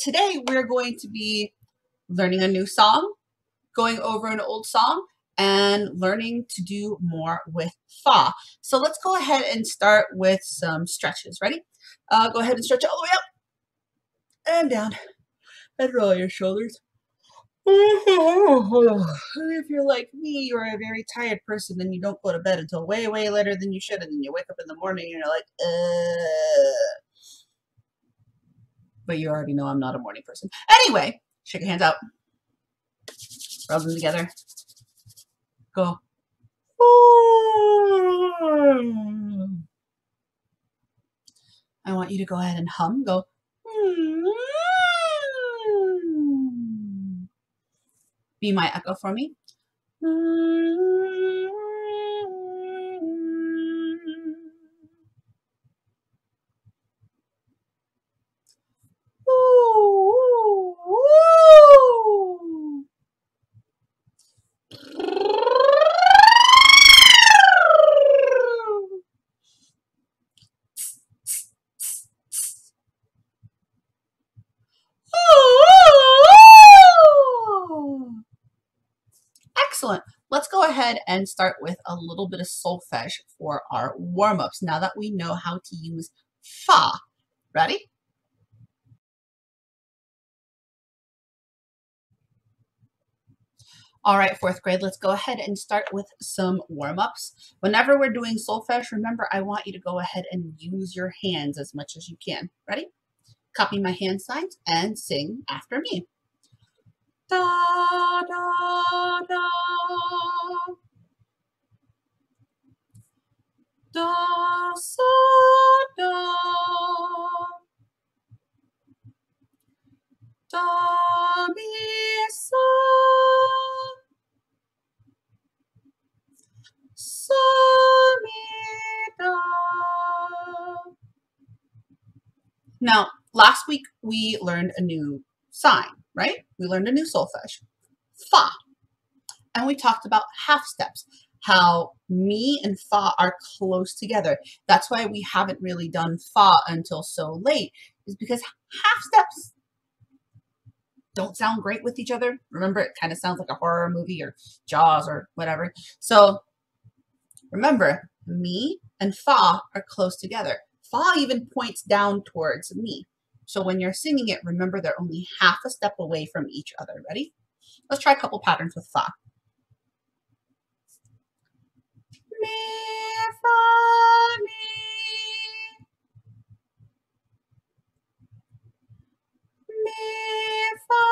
today we're going to be learning a new song, going over an old song, and learning to do more with fa. So let's go ahead and start with some stretches. Ready? Go ahead and stretch all the way up and down and roll your shoulders. If you're like me, you're a very tired person and you don't go to bed until way, way later than you should, and then you wake up in the morning and you're like, but you already know I'm not a morning person. Anyway, shake your hands out. Rub them together. Go. I want you to go ahead and hum. Go. Be my echo for me. Excellent. Let's go ahead and start with a little bit of solfege for our warm-ups now that we know how to use fa. Ready? All right, fourth grade, let's go ahead and start with some warm-ups. Whenever we're doing solfege, remember, I want you to go ahead and use your hands as much as you can. Ready? Copy my hand signs and sing after me. Da, da, da. Da, sa, da. Da, mi, sa. Sa, mi, da. Now, last week we learned a new sign, right? We learned a new solfege, fa. And we talked about half steps, how mi and fa are close together. That's why we haven't really done fa until so late, is because half steps don't sound great with each other. Remember, it kind of sounds like a horror movie or Jaws or whatever. So remember, mi and fa are close together. Fa even points down towards mi. So when you're singing it, remember they're only half a step away from each other. Ready? Let's try a couple patterns with fa. Mi, fa, mi. Mi, fa,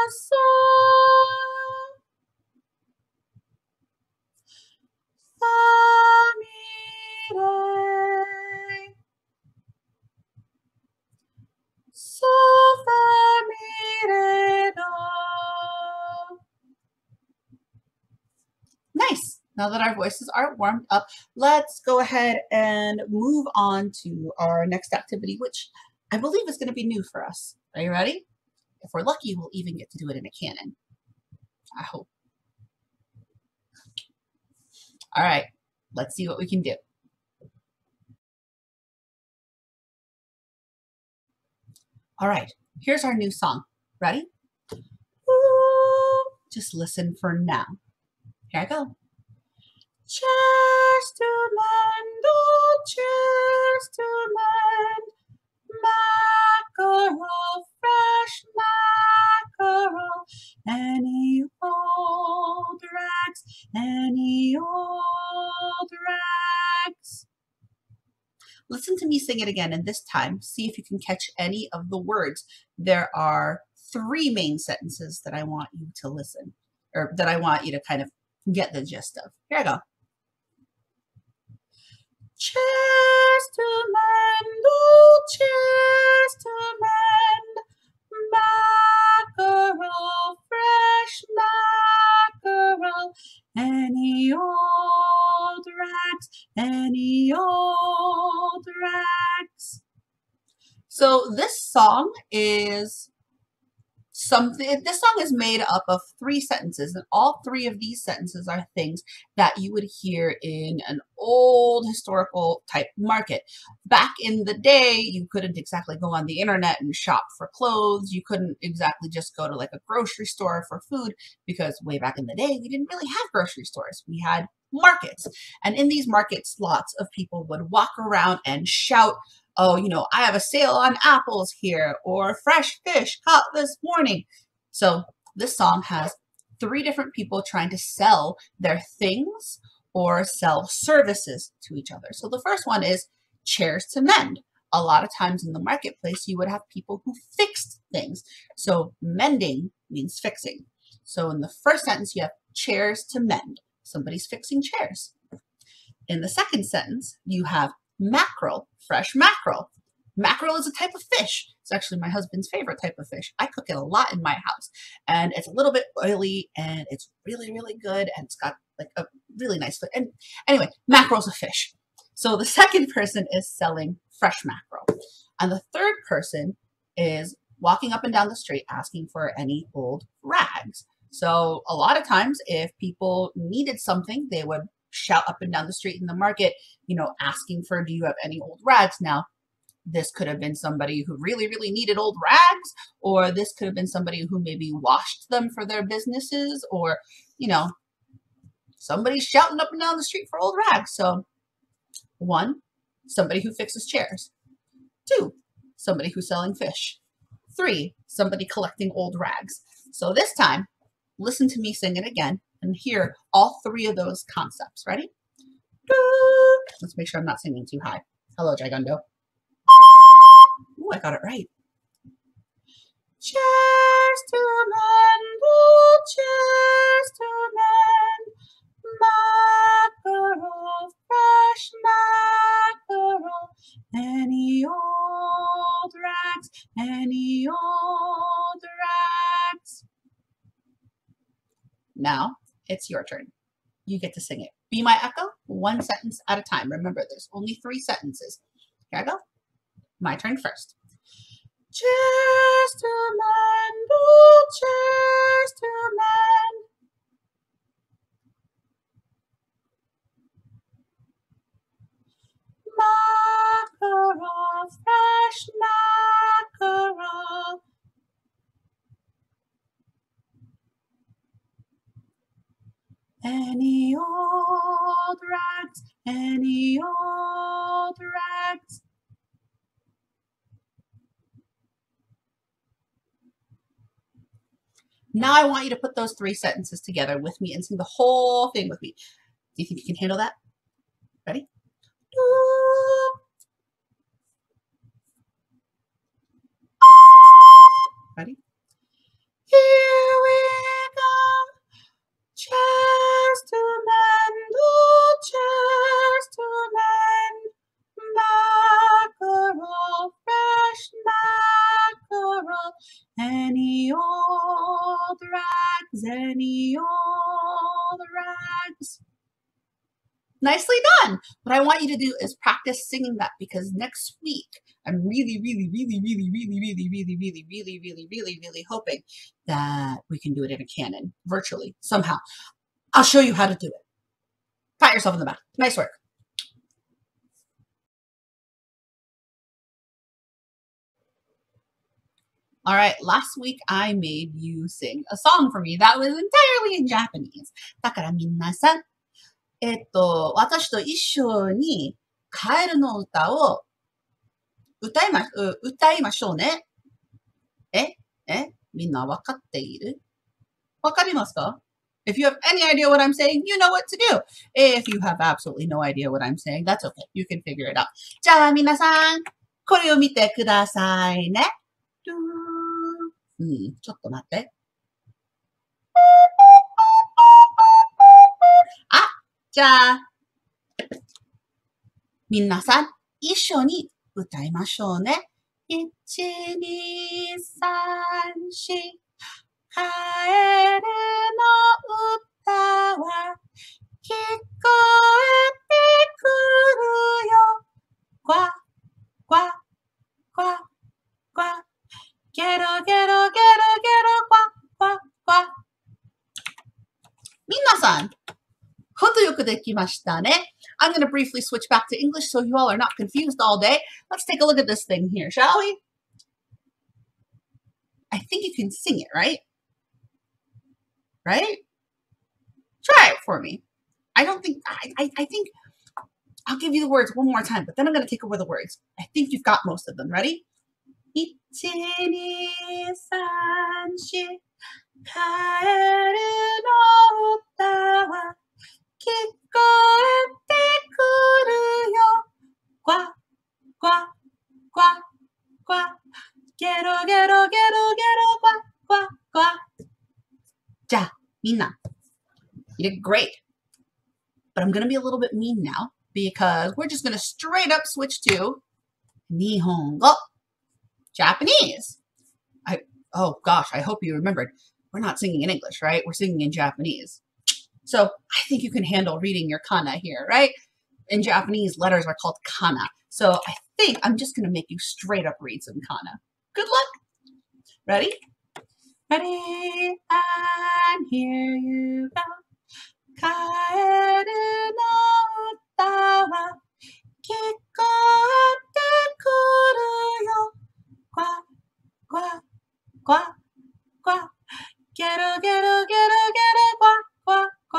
sol. Fa, mi, re. Sol, fa, mi, re, do. Nice. Now that our voices are warmed up, let's go ahead and move on to our next activity, which I believe is going to be new for us. Are you ready? If we're lucky, we'll even get to do it in a canon. I hope. All right, let's see what we can do. All right, here's our new song. Ready? Ooh, just listen for now. Here I go. Cheers to mend, oh, cheers to mend, mackerel, fresh mackerel, any old rags, any old rags. Listen to me sing it again, and this time, see if you can catch any of the words. There are 3 main sentences that I want you to listen, or that I want you to kind of get the gist of. Here I go. Cheers to mend, oh, cheers to mend, mackerel, fresh mackerel, any old rags, any old rags. So this song is something. This song is made up of 3 sentences, and all 3 of these sentences are things that you would hear in an old historical type market. Back in the day, you couldn't exactly go on the internet and shop for clothes. You couldn't exactly just go to like a grocery store for food, because way back in the day, we didn't really have grocery stores. We had markets. And in these markets, lots of people would walk around and shout, oh, I have a sale on apples here, or fresh fish caught this morning. So this song has 3 different people trying to sell their things or sell services to each other. So the first one is chairs to mend. A lot of times in the marketplace, you would have people who fixed things. So mending means fixing. So in the first sentence, you have chairs to mend. Somebody's fixing chairs. In the second sentence, you have mackerel, fresh mackerel. Mackerel is a type of fish. It's actually my husband's favorite type of fish. I cook it a lot in my house, and it's a little bit oily, and it's really, really good, and it's got like a really nice food. And anyway, mackerel's a fish. So the second person is selling fresh mackerel, and the third person is walking up and down the street asking for any old rags. So a lot of times, if people needed something, they would shout up and down the street in the market, asking for, do you have any old rags? Now, this could have been somebody who really, really needed old rags, or this could have been somebody who maybe washed them for their businesses, or, somebody's shouting up and down the street for old rags. So 1, somebody who fixes chairs. 2, somebody who's selling fish. 3, somebody collecting old rags. So this time, listen to me sing it again and hear all 3 of those concepts. Ready? Let's make sure I'm not singing too high. Hello, Gigundo. Ooh, I got it right. Chairs to mend, oh, chairs to mend. Mackerel, fresh mackerel. Any old rags, any old rags. Now, it's your turn. You get to sing it. Be my echo, 1 sentence at a time. Remember, there's only 3 sentences. Here I go. My turn first. Chairs to mend, oh, chairs to mend. Mackerel, fresh mackerel. Any old rags, any old rags. Now I want you to put those 3 sentences together with me and sing the whole thing with me. Do you think you can handle that? Ready? Ready? Here we come. Chairs to mend, oh, chairs to mend. Mackerel, fresh mackerel. Any old rags, any old rags. Nicely done. What I want you to do is practice singing that, because next week I'm really, really, really, really, really, really, really, really, really, really, really, really hoping that we can do it in a canon, virtually, somehow. I'll show you how to do it. Pat yourself in the back. Nice work. All right, last week I made you sing a song for me that was entirely in Japanese. だから皆さん、私と一緒にカエルの歌を歌いましょうね。みんなわかっている？わかりますか？ If you have any idea what I'm saying, you know what to do. If you have absolutely no idea what I'm saying, that's okay. You can figure it out. じゃあ皆さん、これを見てくださいね。ちょっと待って。じゃあ、皆さん、一緒に歌いましょうね。1、2、3、4。カエルの歌は聞こえてくるよ。呱、呱、呱、呱。ゲロゲロゲロゲロくできましたね. I'm going to briefly switch back to English so you all are not confused all day. Let's take a look at this thing here, shall we? I think you can sing it, right? Right? Try it for me. I don't think, I think, I'll give you the words one more time, but then I'm going to take over the words. I think you've got most of them. Ready? 1, 2, 3, 4 カエルの歌は聞こえてくるよ。呱、呱、呱、呱。ゲロゲロゲロゲロ呱、呱、呱。じゃあ、みんな、you did great. But I'm going to be a little bit mean now because we're just going to straight up switch to 日本語, Japanese. Oh gosh, I hope you remembered. We're not singing in English, right? We're singing in Japanese. So I think you can handle reading your kana here, right? In Japanese, letters are called kana. So I think I'm just going to make you straight up read some kana. Good luck. Ready? Ready? And here you go. カエルの歌は聞こえてくるよ。呱、呱、呱、呱。ゲロゲロゲロゲロ呱、呱、呱。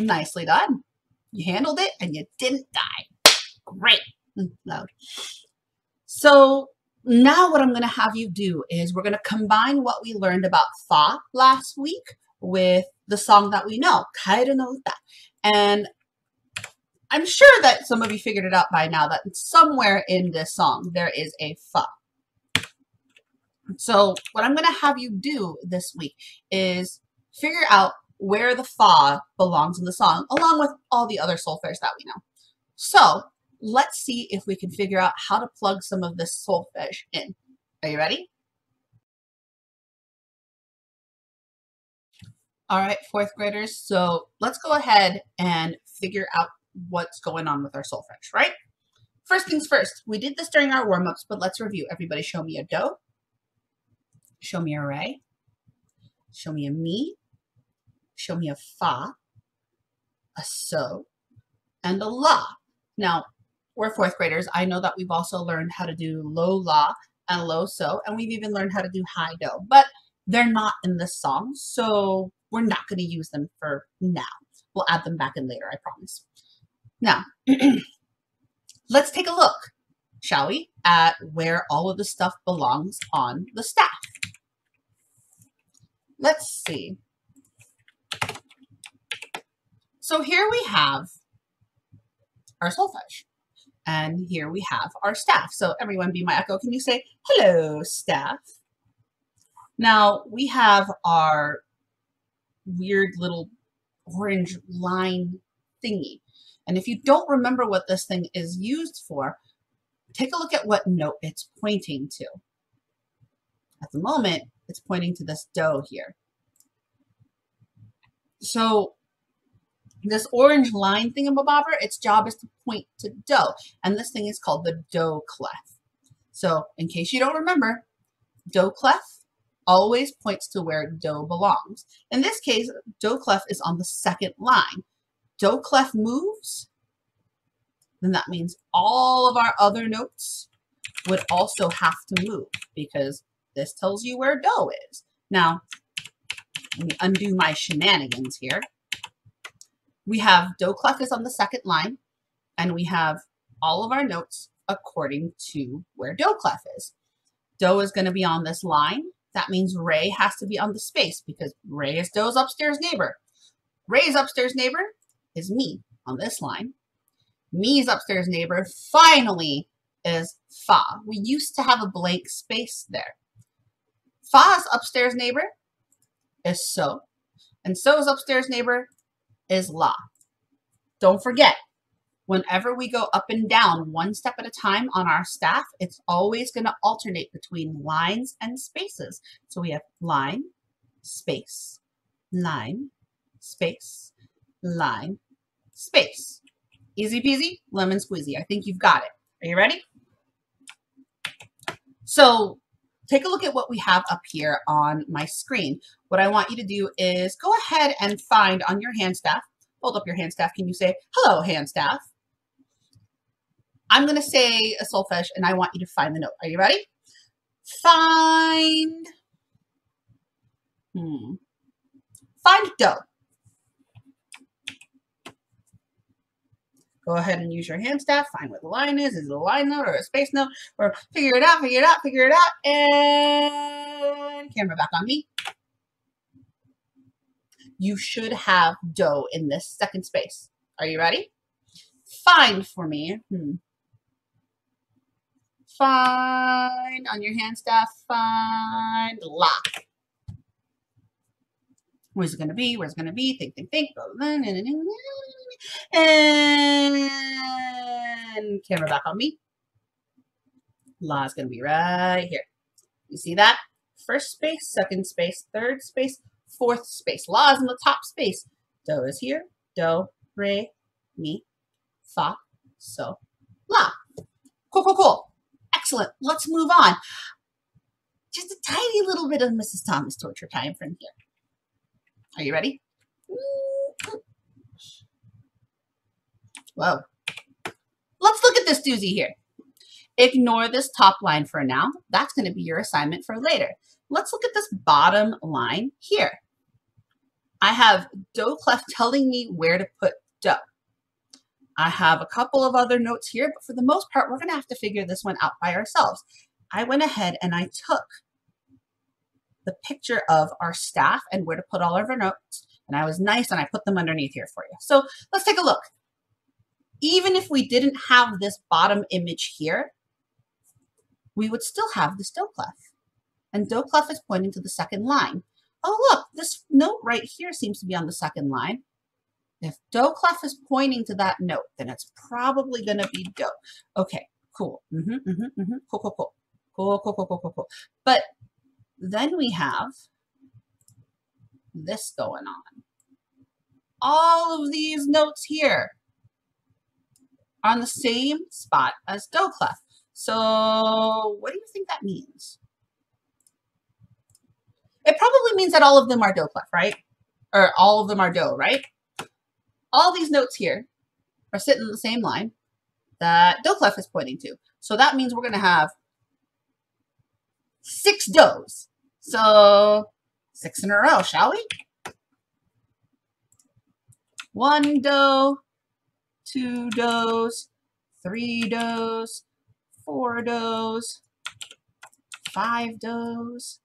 Nicely done. You handled it and you didn't die. Great. Loud. So now what I'm going to have you do is we're going to combine what we learned about fa last week with the song that we know, Kaeru no Uta. And I'm sure that some of you figured it out by now that somewhere in this song there is a fa. So what I'm going to have you do this week is figure out where the fa belongs in the song, along with all the other solfege that we know. So let's see if we can figure out how to plug some of this solfege in. Are you ready? All right, fourth graders. So let's go ahead and figure out what's going on with our solfege, right? First things first, we did this during our warm-ups, but let's review. Everybody show me a do. Show me a re. Show me a mi. Show me a fa, a so, and a la. Now, we're fourth graders. I know that we've also learned how to do low la and low so, and we've even learned how to do high do, but they're not in this song, so we're not going to use them for now. We'll add them back in later, I promise. Now, let's take a look, shall we, at where all of the stuff belongs on the staff. Let's see. So here we have our solfege, and here we have our staff. So everyone be my echo. Can you say, hello, staff? Now we have our weird little orange line thingy. And if you don't remember what this thing is used for, take a look at what note it's pointing to. At the moment, it's pointing to this do here. So this orange line thingamabobber, its job is to point to do. And this thing is called the do clef. So in case you don't remember, do clef always points to where do belongs. In this case, do clef is on the second line. Do clef moves, then that means all of our other notes would also have to move because this tells you where do is. Now, let me undo my shenanigans here. We have do clef is on the second line, and we have all of our notes according to where do clef is. Do is going to be on this line. That means re has to be on the space because re is do's upstairs neighbor. Re's upstairs neighbor is me on this line. Me's upstairs neighbor finally is fa. We used to have a blank space there. Fa's upstairs neighbor is so, and so's upstairs neighbor is la. Don't forget, whenever we go up and down one step at a time on our staff, it's always going to alternate between lines and spaces. So we have line, space, line, space, line, space. Easy peasy, lemon squeezy. I think you've got it. Are you ready? So take a look at what we have up here on my screen. What I want you to do is go ahead and find on your hand staff, hold up your hand staff. Can you say, hello, hand staff? I'm going to say a solfege and I want you to find the note. Are you ready? Find do. Go ahead and use your hand staff. Find what the line is. Is it a line note or a space note? Or figure it out, figure it out, figure it out. And camera back on me. You should have do in this second space. Are you ready? Find for me. Find on your hand staff. Find la. Where's it going to be? Where's it going to be? Think, think, think. And camera back on me. La is going to be right here. You see that? First space, second space, third space, fourth space. La is in the top space. Do is here. Do, re, mi, fa, so, la. Cool, cool, cool. Excellent. Let's move on. Just a tiny little bit of Mrs. Thomas torture time from here. Are you ready? Whoa. Let's look at this doozy here. Ignore this top line for now. That's going to be your assignment for later. Let's look at this bottom line here. I have do clef telling me where to put do. I have a couple of other notes here, but for the most part, we're going to have to figure this one out by ourselves. I went ahead and I took the picture of our staff and where to put all of our notes. And I was nice and I put them underneath here for you. So let's take a look. Even if we didn't have this bottom image here, we would still have this do clef. And do clef is pointing to the second line. Oh, look, this note right here seems to be on the second line. If do clef is pointing to that note, then it's probably going to be do. Okay, cool. Cool, cool, cool. Cool, cool, cool, cool, cool, cool. But then we have this going on. All of these notes here are on the same spot as do clef. So what do you think that means? It probably means that all of them are do clef, right? Or all of them are do, right? All these notes here are sitting in the same line that do clef is pointing to. So that means we're going to have 6 do's. So 6 in a row, shall we? 1 do, 2 do's, 3 do's, 4 do's, 5 do's,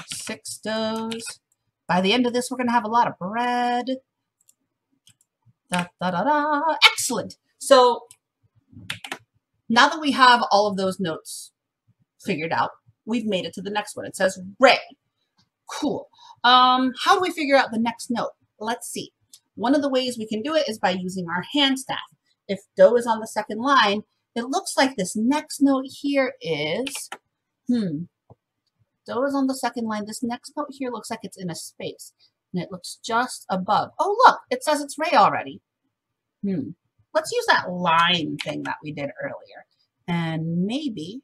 6 do's. By the end of this, we're going to have a lot of bread. Da, da, da, da. Excellent. So now that we have all of those notes figured out, we've made it to the next one. It says re. Cool. How do we figure out the next note? Let's see. One of the ways we can do it is by using our hand staff. If do is on the second line, it looks like this next note here is, do is on the second line. This next note here looks like it's in a space. And it looks just above. Oh, look, it says it's re already. Let's use that line thing that we did earlier. And maybe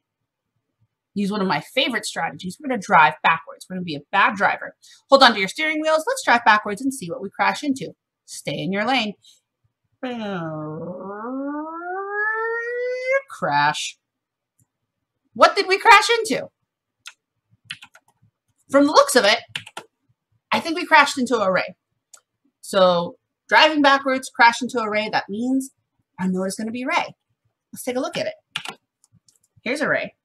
use one of my favorite strategies. We're going to drive backwards. We're going to be a bad driver. Hold on to your steering wheels. Let's drive backwards and see what we crash into. Stay in your lane. Crash. What did we crash into? From the looks of it, I think we crashed into a ray. So driving backwards, crash into a ray, that means our note is going to be ray. Let's take a look at it. Here's a ray.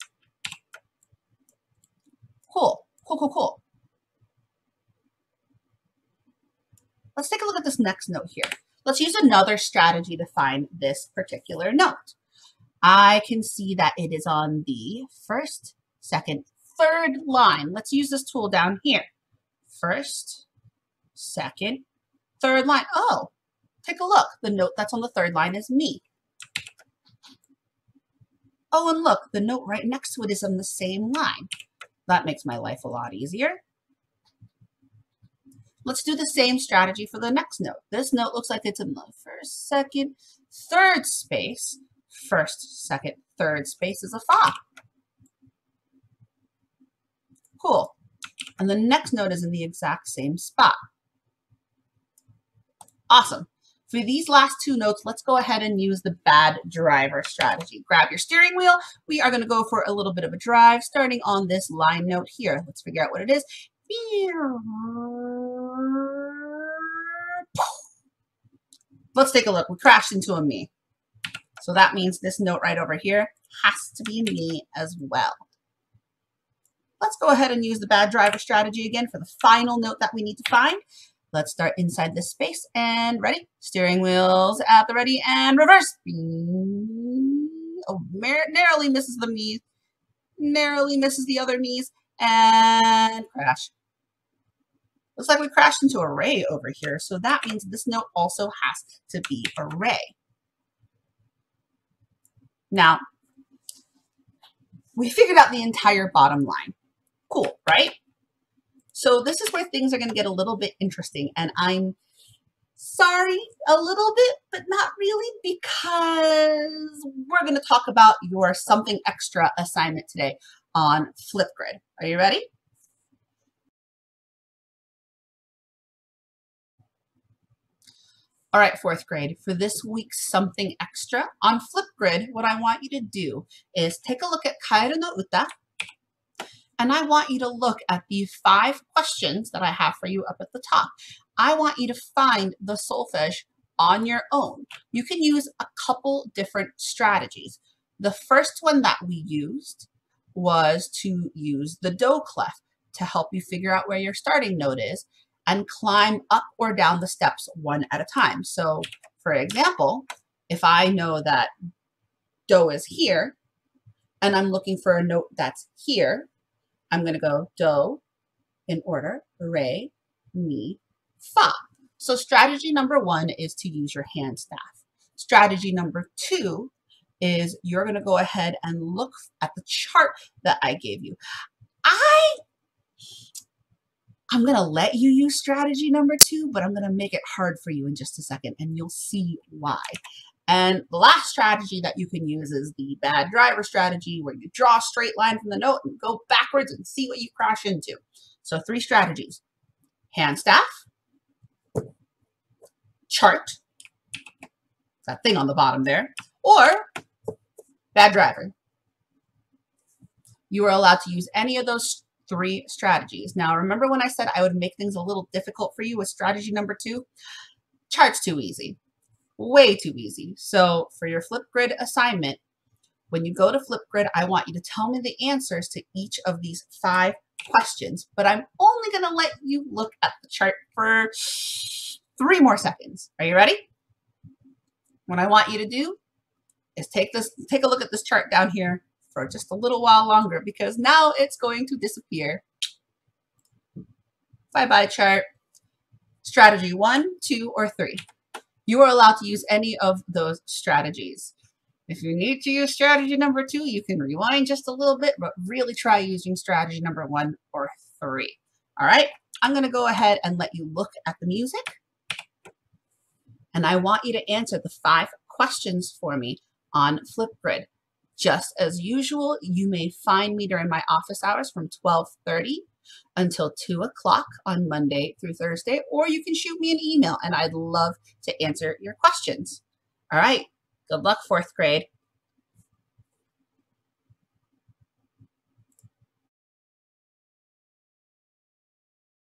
Cool, cool, cool, cool. Let's take a look at this next note here. Let's use another strategy to find this particular note. I can see that it is on the first, second, third line. Let's use this tool down here. First, second, third line. Oh, take a look. The note that's on the third line is me. Oh, and look, the note right next to it is on the same line. That makes my life a lot easier. Let's do the same strategy for the next note. This note looks like it's in the first, second, third space. First, second, third space is a fa. Cool. And the next note is in the exact same spot. Awesome. For these last two notes, let's go ahead and use the bad driver strategy. Grab your steering wheel. We are going to go for a little bit of a drive starting on this line note here. Let's figure out what it is. Let's take a look. We crashed into a me. So that means this note right over here has to be me as well. Let's go ahead and use the bad driver strategy again for the final note that we need to find. Let's start inside this space and ready. Steering wheels at the ready and reverse. Oh, narrowly misses the me's, narrowly misses the other me's, and crash. Looks like we crashed into a ray over here, so that means this note also has to be a ray. Now, we figured out the entire bottom line. Cool, right? So this is where things are going to get a little bit interesting, and I'm sorry a little bit, but not really, because we're going to talk about your something extra assignment today on Flipgrid. Are you ready? All right, fourth grade, for this week's something extra on Flipgrid, what I want you to do is take a look at Kaeru no Uta, and I want you to look at the 5 questions that I have for you up at the top. I want you to find the solfege on your own. You can use a couple different strategies. The first one that we used was to use the do clef to help you figure out where your starting note is and climb up or down the steps one at a time. So for example, if I know that do is here and I'm looking for a note that's here, I'm going to go do in order, re, mi, fa. So strategy number 1 is to use your hand staff. Strategy number 2 is you're going to go ahead and look at the chart that I gave you. I'm going to let you use strategy number 2, but I'm going to make it hard for you in just a second, and you'll see why. And the last strategy that you can use is the bad driver strategy, where you draw a straight line from the note and go backwards and see what you crash into. So 3 strategies: hand staff, chart, that thing on the bottom there, or bad driver. You are allowed to use any of those 3 strategies. Now, remember when I said I would make things a little difficult for you with strategy number 2? Chart's too easy. Way too easy. So for your Flipgrid assignment, when you go to Flipgrid, I want you to tell me the answers to each of these 5 questions, but I'm only going to let you look at the chart for 3 more seconds. Are you ready? What I want you to do is take a look at this chart down here for just a little while longer, because now it's going to disappear. Bye-bye chart. Strategy 1, 2, or 3. You are allowed to use any of those strategies. If you need to use strategy number 2, you can rewind just a little bit, but really try using strategy number 1 or 3. All right, I'm going to go ahead and let you look at the music. And I want you to answer the 5 questions for me on Flipgrid. Just as usual, you may find me during my office hours from 12:30 until 2 o'clock on Monday through Thursday, or you can shoot me an email and I'd love to answer your questions. All right, good luck, 4th grade.